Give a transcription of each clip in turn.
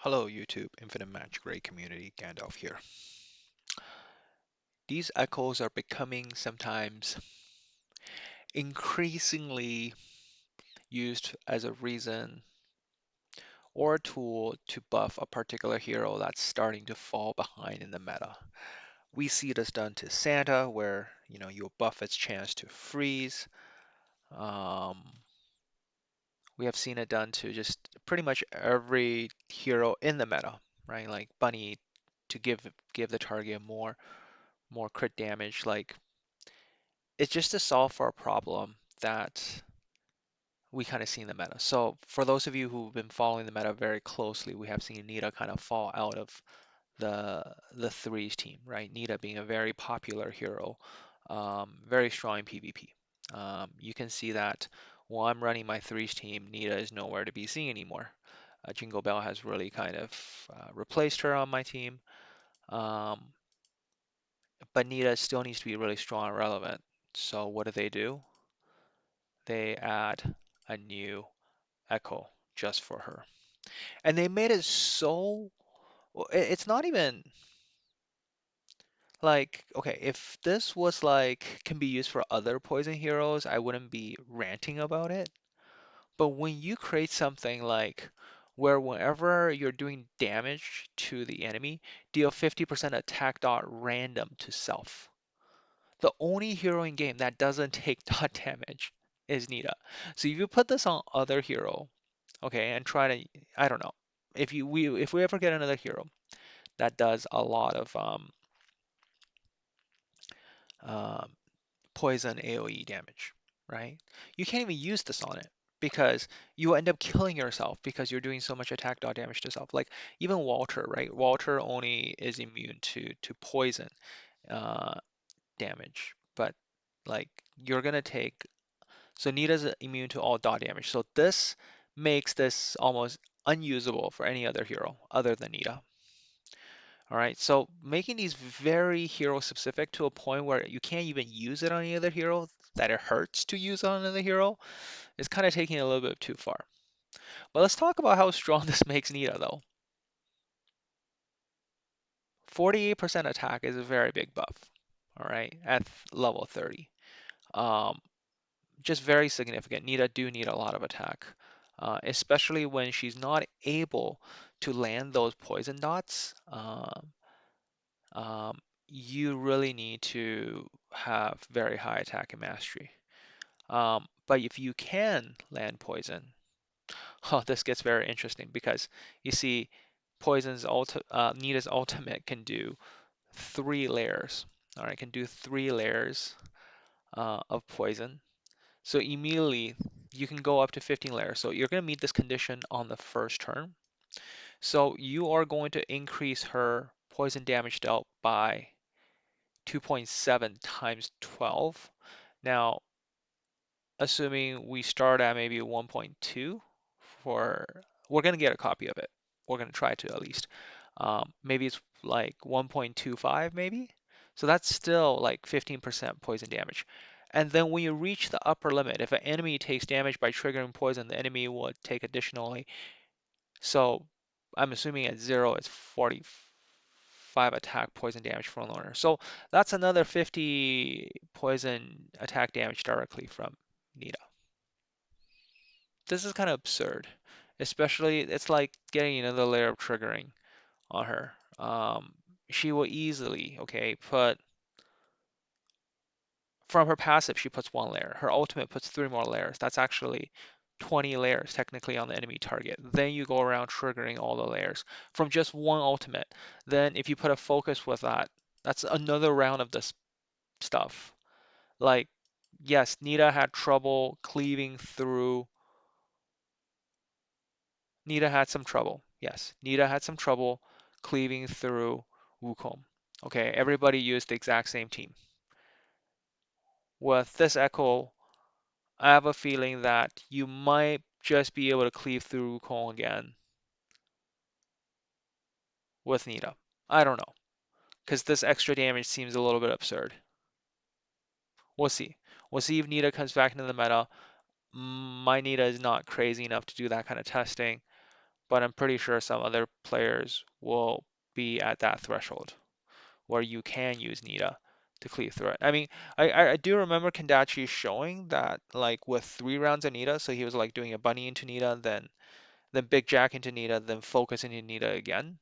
Hello YouTube, Infinite Magicraid community, Gandalf here. These echoes are becoming sometimes increasingly used as a reason or a tool to buff a particular hero that's starting to fall behind in the meta. We see this done to Santa, where you buff its chance to freeze. Um, we have seen it done to just pretty much every hero in the meta, right? Like Bunny to give the target more crit damage. Like it's just to solve for a problem that we kind of see in the meta. So for those of you who've been following the meta very closely, we have seen Nita kind of fall out of the threes team, right? Nita being a very popular hero, very strong in PvP. You can see that while I'm running my threes team, Nita is nowhere to be seen anymore. Jingle Bell has really kind of replaced her on my team, um, but Nita still needs to be really strong and relevant. So what do? They add a new echo just for her. And they made it so it's not even like, okay, if this was like can be used for other poison heroes, I wouldn't be ranting about it. But when you create something like where whenever you're doing damage to the enemy, deal 50% attack dot random to self. The only hero in game that doesn't take dot damage is Nita. So if you put this on other hero, okay, and try to, I don't know, if we ever get another hero that does a lot of um, poison AoE damage, right? You can't even use this on it because you end up killing yourself because you're doing so much attack dot damage to self. Like even Walter, right? Walter only is immune to poison uh, damage, but like you're gonna take so Nita's immune to all dot damage. So this makes this almost unusable for any other hero other than Nita. All right, so making these very hero specific to a point where you can't even use it on any other hero, that it hurts to use on another hero, is kind of taking it a little bit too far. But let's talk about how strong this makes Nita though. 48% attack is a very big buff, all right, at level 30. Um, just very significant. Nita do need a lot of attack, especially when she's not able to land those poison dots. Um, you really need to have very high attack and mastery. But if you can land poison, oh, this gets very interesting because you see, Nita's ultimate can do 3 layers. All right, can do 3 layers of poison. So immediately you can go up to 15 layers. So you're going to meet this condition on the first turn. So you are going to increase her poison damage dealt by 2.7 times 12. Now, assuming we start at maybe 1.2 we're going to get a copy of it. We're going to try to at least. Maybe it's like 1.25 maybe. So that's still like 15% poison damage. And then when you reach the upper limit, if an enemy takes damage by triggering poison, the enemy would take additionally. So I'm assuming at 0 it's 45 attack poison damage from learner. So that's another 50 poison attack damage directly from Nita. This is kind of absurd. Especially, it's like getting another layer of triggering on her. She will easily, okay, put from her passive, she puts 1 layer. Her ultimate puts 3 more layers. That's actually 20 layers technically on the enemy target. Then you go around triggering all the layers from just one ultimate. Then if you put a focus with that, that's another round of this stuff. Like, yes, Nita had trouble cleaving through. Nita had some trouble. Yes, Nita had some trouble cleaving through Wukong. Okay, everybody used the exact same team. With this Echo, I have a feeling that you might just be able to cleave through Wukong again with Nita. I don't know, because this extra damage seems a little bit absurd. We'll see. We'll see if Nita comes back into the meta. My Nita is not crazy enough to do that kind of testing, but I'm pretty sure some other players will be at that threshold where you can use Nita to cleave through it. I mean, I do remember Kendachi showing that like with 3 rounds of Nita, so he was like doing a bunny into Nita, then Big Jack into Nita, then focus into Nita again,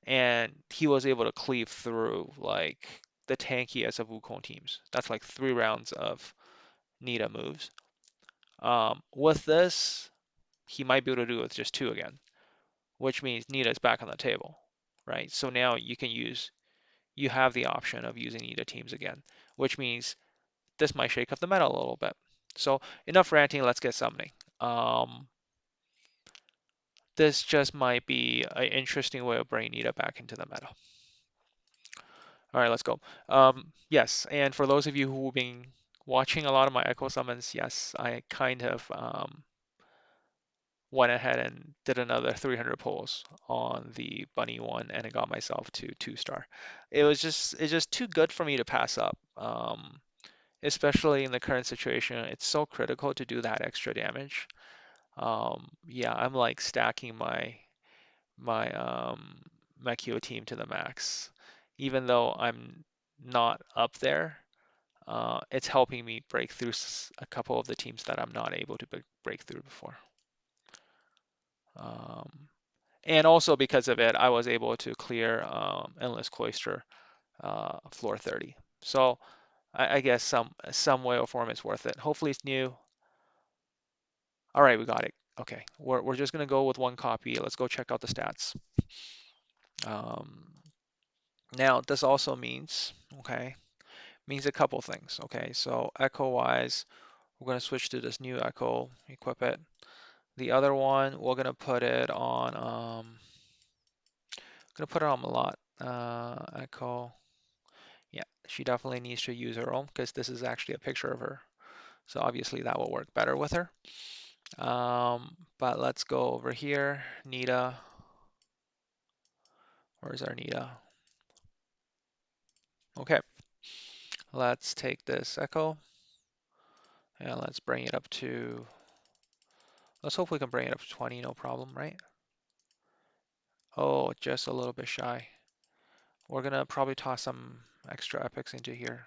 and he was able to cleave through like the tankiest of Wukong teams. That's like 3 rounds of Nita moves. With this, he might be able to do it with just 2 again, which means Nita is back on the table, right? So now you have the option of using Nita teams again, which means this might shake up the meta a little bit. So enough ranting, let's get summoning. This just might be an interesting way of bringing Nita back into the meta. All right, let's go. Yes, and for those of you who've been watching a lot of my Echo summons, yes, I kind of went ahead and did another 300 pulls on the bunny one, and I got myself to 2-star. It's just too good for me to pass up. Especially in the current situation, it's so critical to do that extra damage. Yeah, I'm like stacking my Mecho team to the max, even though I'm not up there. It's helping me break through a couple of the teams that I'm not able to break through before. Um, and also because of it, I was able to clear Endless Cloister floor 30. So I guess some way or form it's worth it. Hopefully it's new. All right, we got it. Okay, we're just gonna go with 1 copy. Let's go check out the stats. Um, Now this also means a couple things. Okay, so echo wise, we're gonna switch to this new echo, equip it. The other one, we're gonna put it on a lot. Echo. Yeah, she definitely needs to use her own because this is actually a picture of her. So obviously that will work better with her. But let's go over here. Nita. Where's our Nita? Okay, let's take this echo and let's bring it up to, let's hope we can bring it up to 20, no problem, right? Oh, just a little bit shy. We're gonna probably toss some extra epics into here.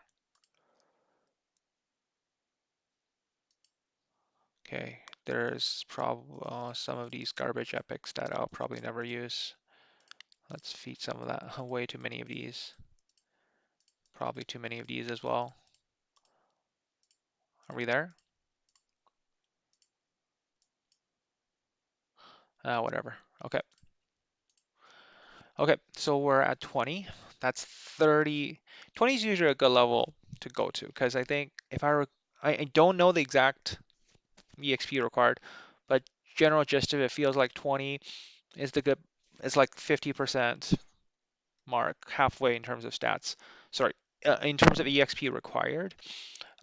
Okay, there's probably some of these garbage epics that I'll probably never use. Let's feed some of that. Way too many of these. Probably too many of these as well. Are we there? Whatever. Okay. Okay, so we're at 20. That's 30. 20 is usually a good level to go to because I think if I don't know the exact EXP required, but general gist of it feels like 20 is the good, it's like 50% mark, halfway in terms of stats. Sorry, in terms of EXP required,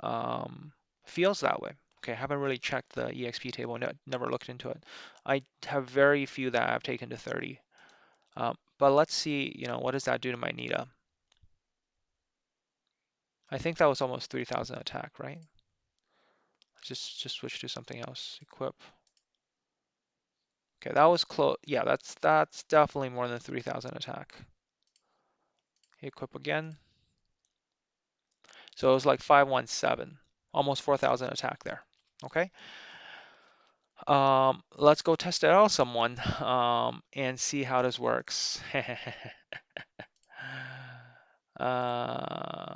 um, feels that way. Okay, I haven't really checked the EXP table, never looked into it. I have very few that I've taken to 30. But let's see, what does that do to my Nita? I think that was almost 3,000 attack, right? Just switch to something else. Equip. Okay, that was close. Yeah, that's definitely more than 3,000 attack. Equip again. So it was like 517, almost 4,000 attack there. Okay. Let's go test it out someone and see how this works. uh,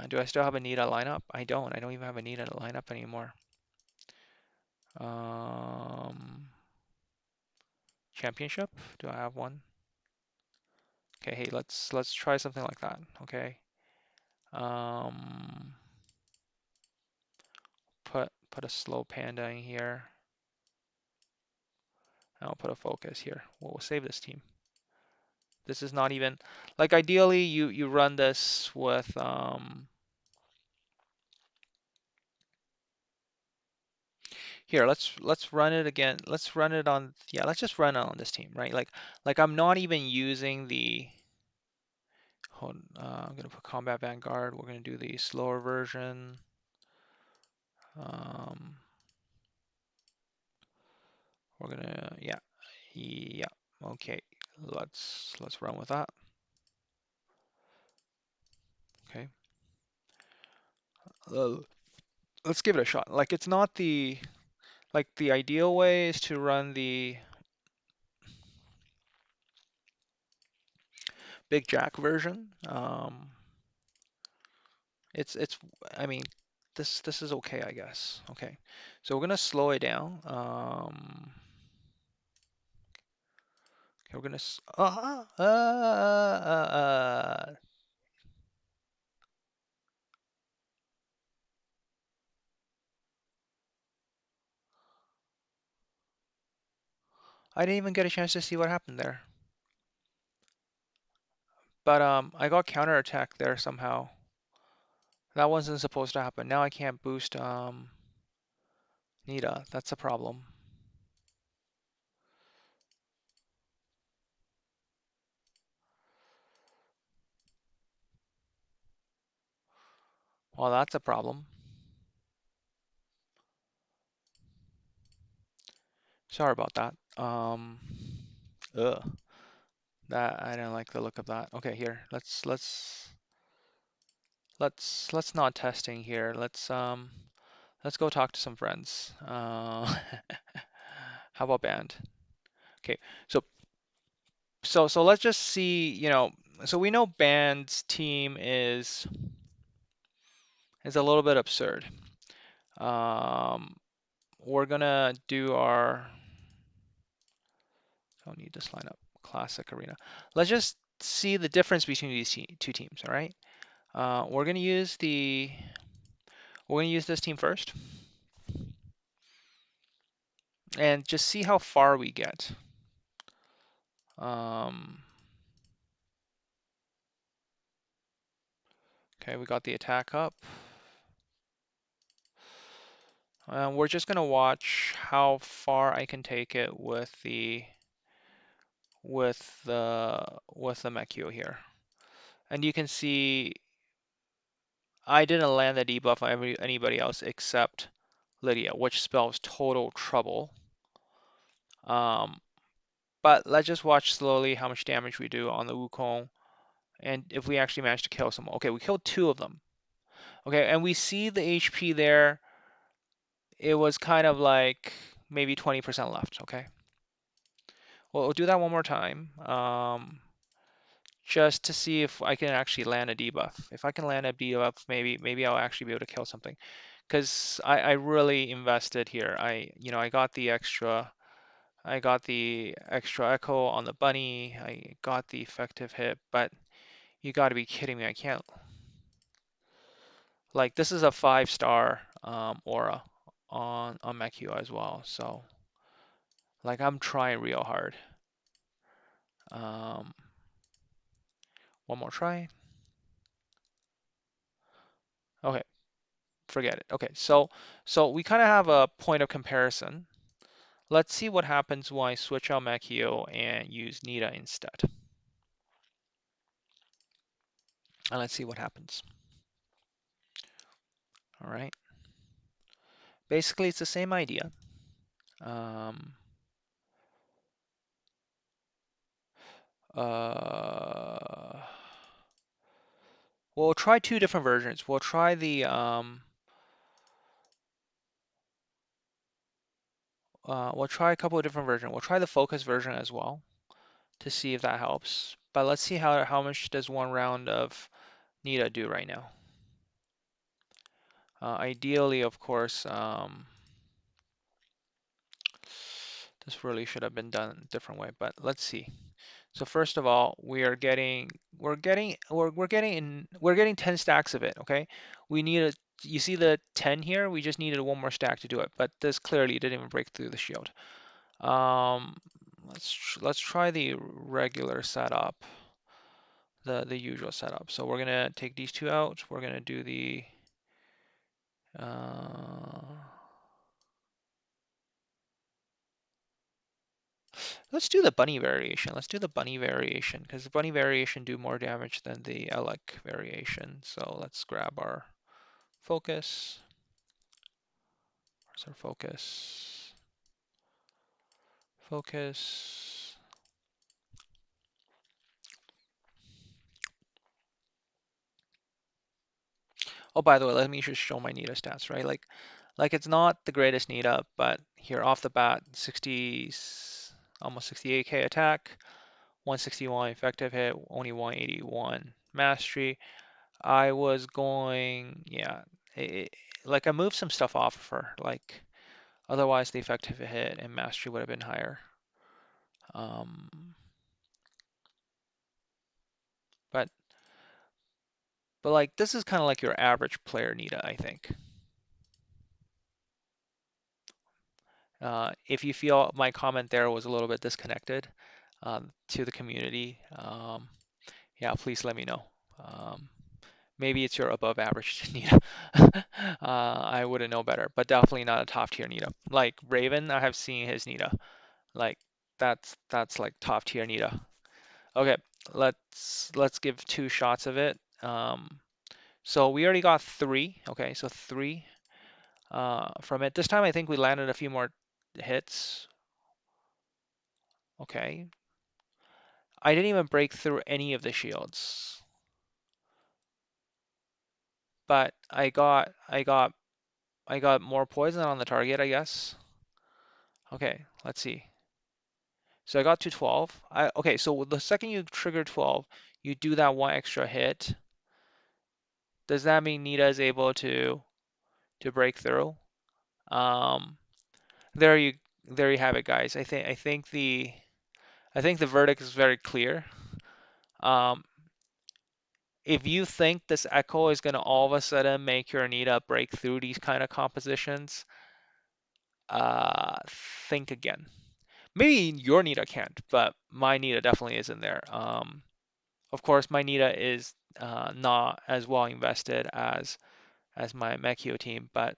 do I still have a Nita lineup? I don't. I don't even have a Nita lineup anymore. Um, Championship? Do I have one? Okay, hey, let's try something like that. Okay. Um, put a slow panda in here. I'll put a focus here. We'll save this team. This is not even like ideally you run this with here, let's run it again. Let's run it on, yeah, let's just run it on this team, right? Like I'm not even using the I'm gonna put Combat Vanguard. We're gonna do the slower version. Um, we're gonna Yeah, yeah. Okay, let's run with that. Okay. Uh, let's give it a shot. Like it's not the ideal way is to run the Big Jack version. It's I mean this is okay, I guess. Okay, so we're gonna slow it down. Okay, we're gonna I didn't even get a chance to see what happened there. But I got counterattack there somehow. That wasn't supposed to happen. Now I can't boost Nita. That's a problem. Well, that's a problem. Sorry about that. Ugh. That I don't like the look of that. Okay, here. Let's not testing here. Let's go talk to some friends. How about band? Okay, so so let's just see, so we know band's team is a little bit absurd. Um, we're gonna do our don't need this lineup. Classic arena. Let's just see the difference between these two teams, all right? We're gonna use this team first and just see how far we get. Um, okay, we got the attack up. We're just gonna watch how far I can take it with the Mecho here. And you can see I didn't land the debuff on anybody else except Lydia, which spells total trouble. Um, but let's just watch slowly how much damage we do on the Wukong, and if we actually manage to kill someone. Okay, we killed two of them. Okay, and we see the HP there. It was kind of like maybe 20% left. Okay, well, we'll do that one more time. Just to see if I can actually land a debuff. If I can land a debuff, maybe I'll actually be able to kill something. Because I really invested here. I got the extra echo on the bunny. I got the effective hit, but you got to be kidding me. I can't. Like this is a 5-star aura on Mecho as well. So like I'm trying real hard. Um, one more try. Okay, forget it. Okay, so we kind of have a point of comparison. Let's see what happens when I switch out Mecho and use Nita instead. And let's see what happens. All right. Basically, it's the same idea. Um, uh, we'll try two different versions. We'll try a couple of different versions. We'll try the focus version as well to see if that helps. But let's see how much does one round of Nita do right now. Ideally, of course, this really should have been done a different way, but let's see. So first of all, we're getting 10 stacks of it, okay? We need a You see the 10 here? We just needed one more stack to do it, but this clearly didn't even break through the shield. Um, let's try the regular setup, the usual setup. So we're gonna take these two out. We're gonna do the uh, let's do the bunny variation. Let's do the bunny variation because the bunny variation do more damage than the Elec variation. So let's grab our focus. Where's our focus? Focus. Oh, by the way, let me just show my Nita stats, right? Like it's not the greatest Nita, but here off the bat, 60, almost 68k attack, 161 effective hit, only 181 mastery. I was going, yeah, like I moved some stuff off of her, like otherwise the effective hit and mastery would have been higher. Um, but like this is kind of like your average player Nita, I think. If you feel my comment there was a little bit disconnected to the community, yeah, please let me know. Um, maybe it's your above average Nita. I wouldn't know better, but definitely not a top tier Nita. Like Raven, I have seen his Nita. Like that's like top tier Nita. Okay, let's give two shots of it. So we already got three. Okay, so three from it. This time I think we landed a few more hits. Okay, I didn't even break through any of the shields, but I got more poison on the target, I guess. Okay, let's see. So I got to 12. Okay, so the second you trigger 12, you do that one extra hit. Does that mean Nita is able to break through? Um, there you there you have it, guys. I think the verdict is very clear. Um, if you think this Echo is going to all of a sudden make your Nita break through these kind of compositions, uh, think again. Maybe your Nita can't, but my Nita definitely isn't there. Of course, my Nita is not as well invested as my Mecho team, but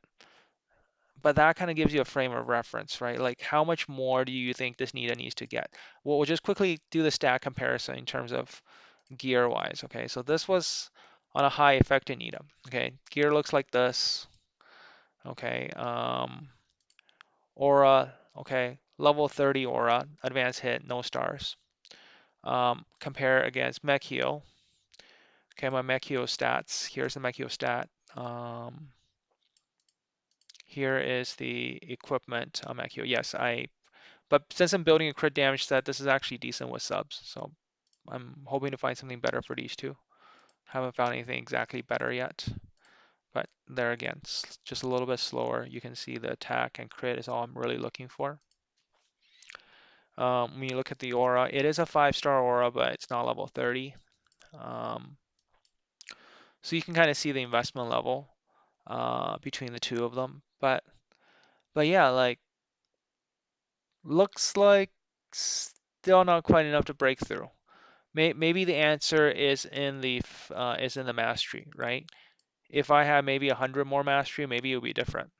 that kind of gives you a frame of reference, right? Like how much more do you think this Nita needs to get? Well, we'll just quickly do the stat comparison in terms of gear wise. Okay, so this was on a high effective Nita. Okay, gear looks like this. Okay, aura. Okay, level 30 aura, advanced hit, no stars. Compare against Mecho. Okay, my Mecho stats. Here's the Mecho stat. Um, Here is the equipment on Mecho. Yes, but since I'm building a crit damage set, this is actually decent with subs. So I'm hoping to find something better for these two. Haven't found anything exactly better yet. But there again, just a little bit slower. You can see the attack and crit is all I'm really looking for. When you look at the aura, it is a 5-star aura, but it's not level 30. Um, so you can kind of see the investment level between the two of them. But yeah, like looks like still not quite enough to break through. Maybe the answer is in the mastery, right? If I had maybe 100 more mastery, maybe it would be different.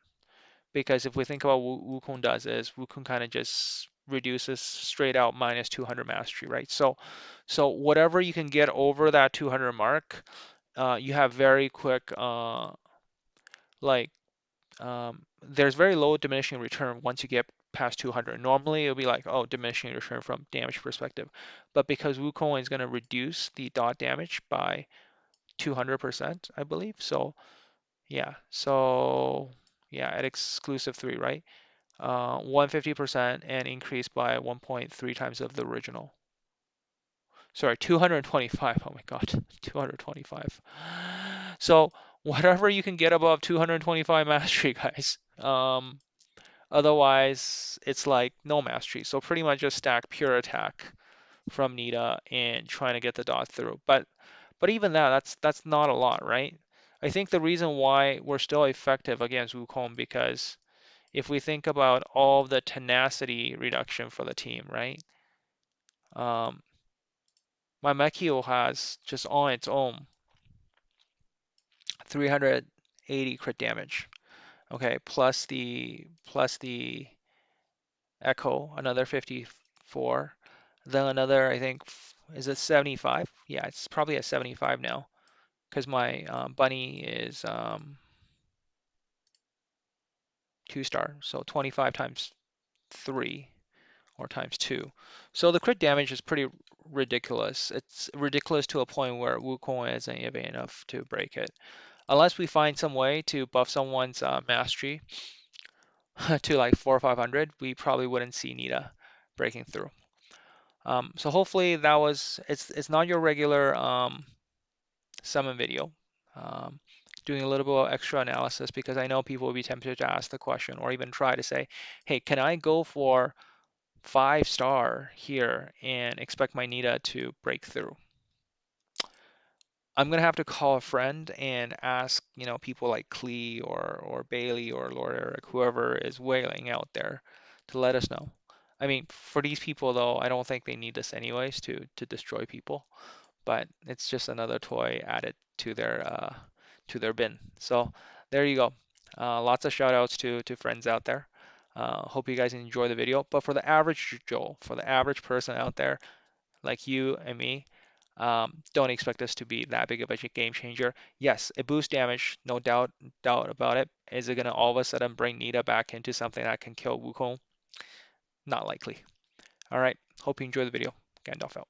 Because if we think about what Wukong does is Wukong kind of just reduces straight out minus 200 mastery, right? So whatever you can get over that 200 mark, you have very quick like there's very low diminishing return once you get past 200. Normally, it'll be like, oh, diminishing return from damage perspective. But because Wukong is going to reduce the dot damage by 200%, I believe. So, at exclusive 3, right? 150% and increase by 1.3 times of the original. Sorry, 225. Oh my God, 225. So, whatever you can get above 225 mastery, guys. Otherwise, it's like no mastery. So pretty much just stack pure attack from Nita and trying to get the dot through. But even that's not a lot, right? I think the reason why we're still effective against Wukong because if we think about all the tenacity reduction for the team, right? Um, my Mechio has just on its own 380 crit damage. Okay, plus the Echo, another 54. Then another, I think, is it 75? Yeah, it's probably at 75 now because my bunny is 2-star. So 25 times 3 or times 2. So the crit damage is pretty ridiculous. It's ridiculous to a point where Wukong isn't even enough to break it. Unless we find some way to buff someone's mastery to like 400 or 500, we probably wouldn't see Nita breaking through. So hopefully that was, it's not your regular summon video. Um, Doing a little bit of extra analysis because I know people will be tempted to ask the question or even try to say, hey, can I go for 5-star here and expect my Nita to break through? I'm gonna have to call a friend and ask, people like Klee or Bailey or Lord Eric, whoever is whaling out there, to let us know. I mean, for these people though, I don't think they need this anyways to destroy people, but it's just another toy added to their bin. So there you go. Lots of shout outs to friends out there. Hope you guys enjoy the video. But for the average Joel, for the average person out there, like you and me, don't expect this to be that big of a game changer. Yes, it boosts damage, no doubt about it. Is it gonna all of a sudden bring Nita back into something that can kill Wukong? Not likely. All right, hope you enjoy the video. Gandalf out.